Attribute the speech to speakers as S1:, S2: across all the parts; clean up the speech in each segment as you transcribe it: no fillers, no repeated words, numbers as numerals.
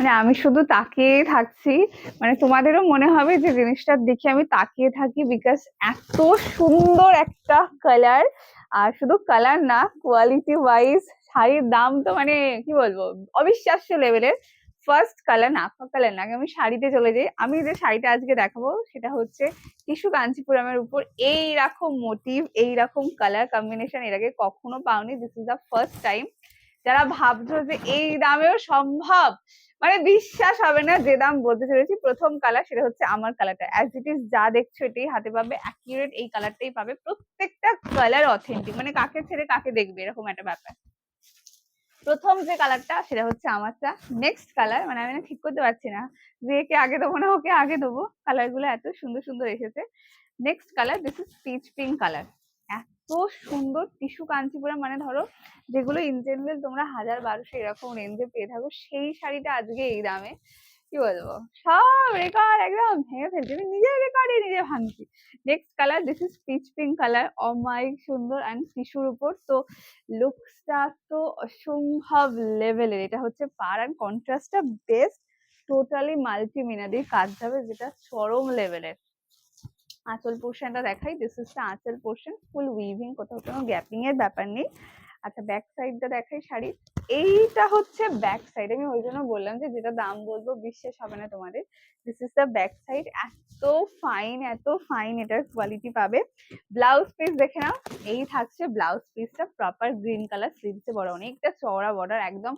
S1: মানে আমি শুধু তাকিয়ে থাকছি, মানে তোমাদেরও মনে হবে যে জিনিসটার দিকে আমি তাকিয়ে থাকি, বিকজ এত সুন্দর একটা কালার। আর শুধু কালার না, কোয়ালিটি ওয়াইজ শাড়ির দাম তো মানে কি বলবো, অবিশ্বাস্য লেভেলের। ফার্স্ট কালার না, কালার না, আগে আমি শাড়িতে চলে যাই। আমি যে শাড়িটা আজকে দেখাবো সেটা হচ্ছে টিস্যু কাঞ্চিপুরমের উপর এইরকম মোটিভ, এইরকম কালার কম্বিনেশন এর আগে কখনো পাওনি। This is the first time. যারা ভাবছো যে এই দামেও সম্ভব, মানে বিশ্বাস হবে না যে দাম বলতে চলেছি। প্রথম কালার সেটা হচ্ছে আমার কালারটা, অ্যাজ ইট ইজ যা দেখছো এটাই হাতে পাবে, অ্যাকিউরেট এই কালারটাই পাবে। প্রত্যেকটা কালার অথেন্টিক, মানে কাকে ছেড়ে কাকে দেখবে এরকম একটা ব্যাপার। প্রথম যে কালারটা সেটা হচ্ছে আমারটা। নেক্সট কালার মানে আমি না ঠিক করতে পারছি না যে একে আগে দেবো না ওকে আগে দেবো, কালার গুলো এত সুন্দর সুন্দর এসেছে। Next colour, this is peach pink colour. এত সুন্দর টিস্যু কাঞ্চিপুরম, মানে ধরো যেগুলো ইন জেনারেল তোমরা 1000-1200 এরকম রেঞ্জে পেয়ে থাকো, সেই শাড়িটা আজকে এই দামে। কি বলবো, সব রেকর্ড একদম ভেঙে ফেলছি, আমি নিজের রেকর্ডে নিজে ভাঙছি। Next colour, this is peach pink colour, অমায়িক সুন্দর অ্যান্ড টিস্যুর উপর। তো লুকসটা তো অসম্ভব লেভেলের। এটা হচ্ছে পার অ্যান্ড কন্ট্রাস্টটা বেস্ট, টোটালি মাল্টি মিনারির কাজ হবে, যেটা চরম লেভেলের। আঁচল পোর্শনটা দেখাই, দিস ইজ দ্য আঁচল পোর্শন, ফুল উইভিং, কোথাও কোনো গ্যাপিং এর ব্যাপার নেই। আচ্ছা ব্যাক সাইডটা দেখাই শাড়ি। এইটা হচ্ছে ব্যাক সাইড, আমি ওই জন্য বললাম যে যেটা দাম বলবো বিশ্বাস হবে না তোমাদের। This is the back side, এত ফাইন এত ফাইন এটার কোয়ালিটি পাবে। ব্লাউজ পিস দেখে নাও, এই থাকছে ব্লাউজ পিসটা, প্রপার গ্রিন কালার, স্লিভসে বড় অনেকটা চওড়া বর্ডার, একদম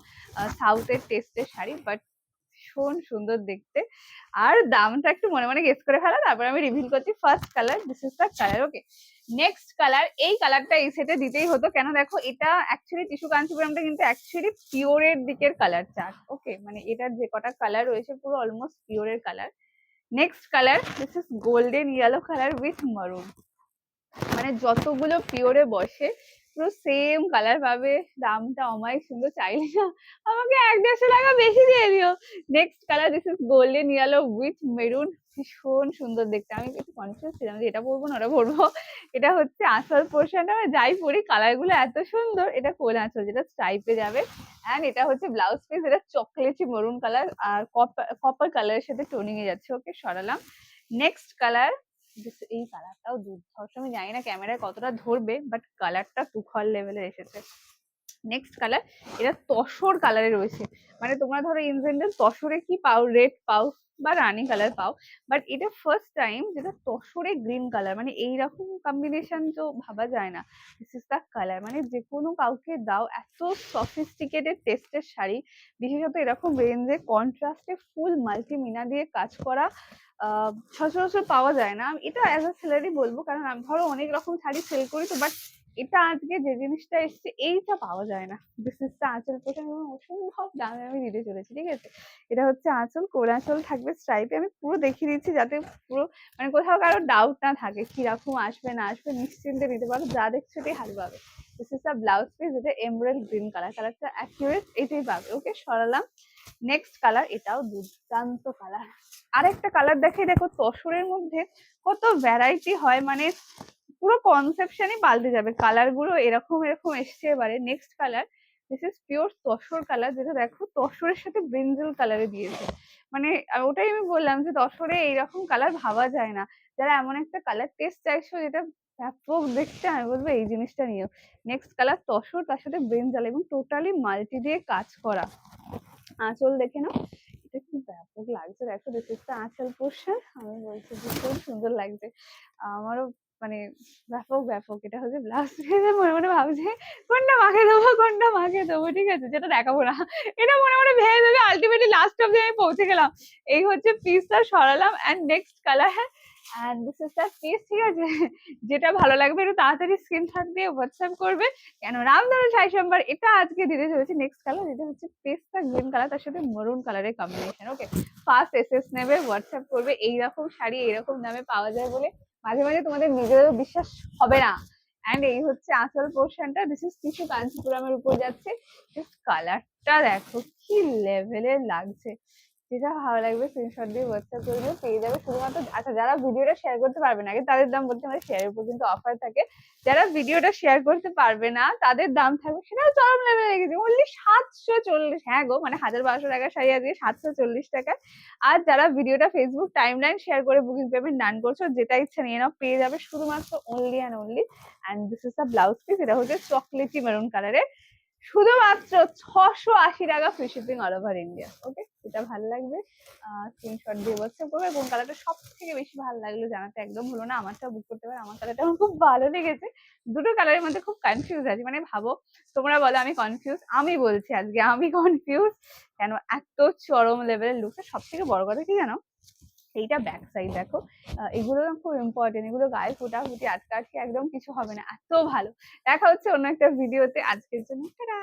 S1: সাউথের টেস্টের শাড়ি, বাট ভীষণ সুন্দর দেখতে। আর দামটা একটু মনে মনে গেস করে ফেলা, তারপর আমি রিভিল করছি। First colour, this is the colour. Okay, next colour, এই কালারটা এই সেটে দিতেই হতো, কেন দেখো এটা অ্যাকচুয়ালি টিস্যু কাঞ্চিপুরমটা কিন্তু অ্যাকচুয়ালি পিওরের দিকের কালার চার্ট। ওকে, মানে এটার যে কটা কালার রয়েছে পুরো অলমোস্ট পিওরের colour. Next colour, this is golden yellow colour with maroon. মানে যতগুলো পিওরে বসে পুরো সেম কালার পাবে। দামটা অমায়িক সুন্দর, চাইলে না আমাকে 100-150 টাকা বেশি দিয়ে দিও। Next colour, this is golden yellow with maroon, ভীষণ সুন্দর দেখতে। আমি একটু কনফিউজ ছিলাম যে এটা পরবো না ওটা পরবো। এটা হচ্ছে আঁচল পোর্শনটা, আমি যাই পরি কালার গুলো এত সুন্দর। এটা কোল আঁচল যেটা স্ট্রাইপে যাবে, অ্যান্ড এটা হচ্ছে ব্লাউজ পিস, এটা চকলেটি মরুন কালার আর কপার কালারের সাথে টোনিং এ যাচ্ছে। ওকে, সরালাম। নেক্সট কালার, এই কালারটাও দুর্ধর্ষ, আমি জানি না ক্যামেরায় কতটা ধরবে, বাট কালারটা তুখর লেভেলের এসেছে। নেক্সট কালার, এটা তসর কালারে রয়েছে। মানে তোমরা ধরো ইন জেনারেল তসরে কি পাও, রেড পাও বা রানি কালার পাও, বাট এটা ফার্স্ট টাইম যেটা তসরে গ্রিন কালার, মানে এইরকম কম্বিনেশন তো ভাবা যায় না। দিস ইজ দ্য কালার, মানে যে কোনো কাউকে দাও, এত সফিস্টিকেটেড টেস্টের শাড়ি, বিশেষত এরকম রেঞ্জে কন্ট্রাস্টে ফুল মাল্টি মিনা দিয়ে কাজ করা সচরাচর পাওয়া যায় না। এটা অ্যাজ আ সেলারই বলবো, কারণ আমি ধরো অনেক রকম শাড়ি সেল করি তো, বাট এটা আজকে যে জিনিসটা এসছে এইটা পাওয়া যায় না। দিস ইজ দ্য আঁচল পোর্শন, এবং অসম্ভব দামে আমি দিতে চলেছি। ঠিক আছে, এটা হচ্ছে আঁচল, কোলাচল থাকবে স্ট্রাইপে। আমি পুরো দেখিয়ে দিচ্ছি যাতে পুরো মানে কোথাও কারো ডাউট না থাকে কিরকম আসবে না আসবে, নিশ্চিন্তে নিতে পারো, যা দেখছো এটাই হাতে পাবে। This is the blouse piece, যেটা এমব্রয়েড গ্রিন কালার, কালারটা অ্যাকিউরেট এটাই পাবে। ওকে, সরালাম। নেক্সট কালার, এটাও দুর্দান্ত কালার। আরেকটা কালার দেখে, দেখো তসরের মধ্যে কত ভ্যারাইটি হয়, মানে পুরো কনসেপশনই পাল্টে যাবে। কালার গুলো এরকম এরকম এসছে এবারে। Next colour, this is pure tussar colour, যেটা দেখো তসরের সাথে ব্রিঞ্জল কালারে দিয়েছে। মানে ওটাই আমি বললাম যে তসরে এইরকম কালার ভাবা যায় না। যারা এমন একটা কালার টেস্ট চাইছো যেটা ব্যাপক দেখতে, আমি বলবো এই জিনিসটা নিও। নেক্সট কালার তসর, তার সাথে ব্রিঞ্জল, এবং টোটালি মাল্টি দিয়ে কাজ করা। আঁচল দেখে নাও, এটা কি ব্যাপক লাগছে দেখো। দিস ইজ দ্য আঁচল পোর্শন, আমি বলছি ভীষণ সুন্দর লাগছে আমারও, মানে ব্যাপক ব্যাপক। এটা হচ্ছে ব্লাউজ পিস, মনে মনে ভাবছে কোনটা মাকে দেবো কোনটা মাকে দেবো, ঠিক আছে, যেটা দেখাবো না এটা মনে মনে ভেবে ভেবে আলটিমেটলি লাস্ট অব্দি আমি পৌঁছে গেলাম। এই হচ্ছে পিসটা, সরালাম। অ্যান্ড নেক্সট কালার, হ্যাঁ, and this is the piece. ঠিক আছে, যেটা ভালো লাগবে একটু তাড়াতাড়ি স্ক্রিনশট দিয়ে হোয়াটসঅ্যাপ করবে, কেন রামধনু শাড়ি সম্ভার এটা আজকে দিতে চলেছে। নেক্সট কালার, এটা হচ্ছে পেস্তা গ্রিন কালার, তার সাথে মরুন কালারের কম্বিনেশন। ওকে, ফার্স্ট এসএস নেবে, হোয়াটসঅ্যাপ করবে। এইরকম শাড়ি এইরকম দামে পাওয়া যায় বলে মাঝে মাঝে তোমাদের নিজেদেরও বিশ্বাস হবে না। অ্যান্ড এই হচ্ছে আঁচল পোর্শনটা, দিস ইজ টিস্যু কাঞ্চিপুরমের উপর যাচ্ছে। জাস্ট কালারটা দেখো কি লেভেলের লাগছে, যেটা ভালো লাগবে স্ক্রিনশট দিয়ে হোয়াটসঅ্যাপ করে দিও, পেয়ে যাবে শুধুমাত্র। আচ্ছা, যারা ভিডিওটা শেয়ার করতে পারবে না আগে তাদের দাম বলতে, আমাদের শেয়ারের উপর কিন্তু অফার থাকে। যারা ভিডিওটা শেয়ার করতে পারবে না তাদের দাম থাকবে, সেটাও চরম লেভেলে রেখেছি, অনলি 740। হ্যাঁ গো, মানে 1200 টাকার শাড়ি আজকে 740 টাকা। আর যারা ভিডিওটা ফেসবুক টাইমলাইন শেয়ার করে বুকিং পেমেন্ট ডান করছো, যেটা ইচ্ছা নিয়ে নাও, পেয়ে যাবে শুধুমাত্র only and only. And this is the blouse piece, এটা হচ্ছে চকলেটি মেরুন কালারের, শুধুমাত্র 680 টাকা, free shipping all over India. Okay, যেটা ভালো লাগবে স্ক্রিনশট দিয়ে হোয়াটসঅ্যাপ করবে। কোন কালারটা সব থেকে বেশি ভালো লাগলো জানাতে একদম হলো না, আমারটাও বুক করতে পারে, আমার কালারটা আমার খুব ভালো লেগেছে। দুটো কালারের মধ্যে খুব কনফিউজ আছি, মানে ভাবো তোমরা বলো আমি কনফিউজ, আমি বলছি আজকে আমি কনফিউজ কেন, এত চরম লেভেলের লুকটা। সব থেকে বড় কথা কি জানো, এইটা ব্যাক সাইড দেখো, এগুলো না খুব ইম্পর্টেন্ট, এগুলো গায়ে ফোটাফুটি আটকাটকি একদম কিছু হবে না, এত ভালো। দেখা হচ্ছে অন্য একটা ভিডিওতে, আজকের জন্য টাটা।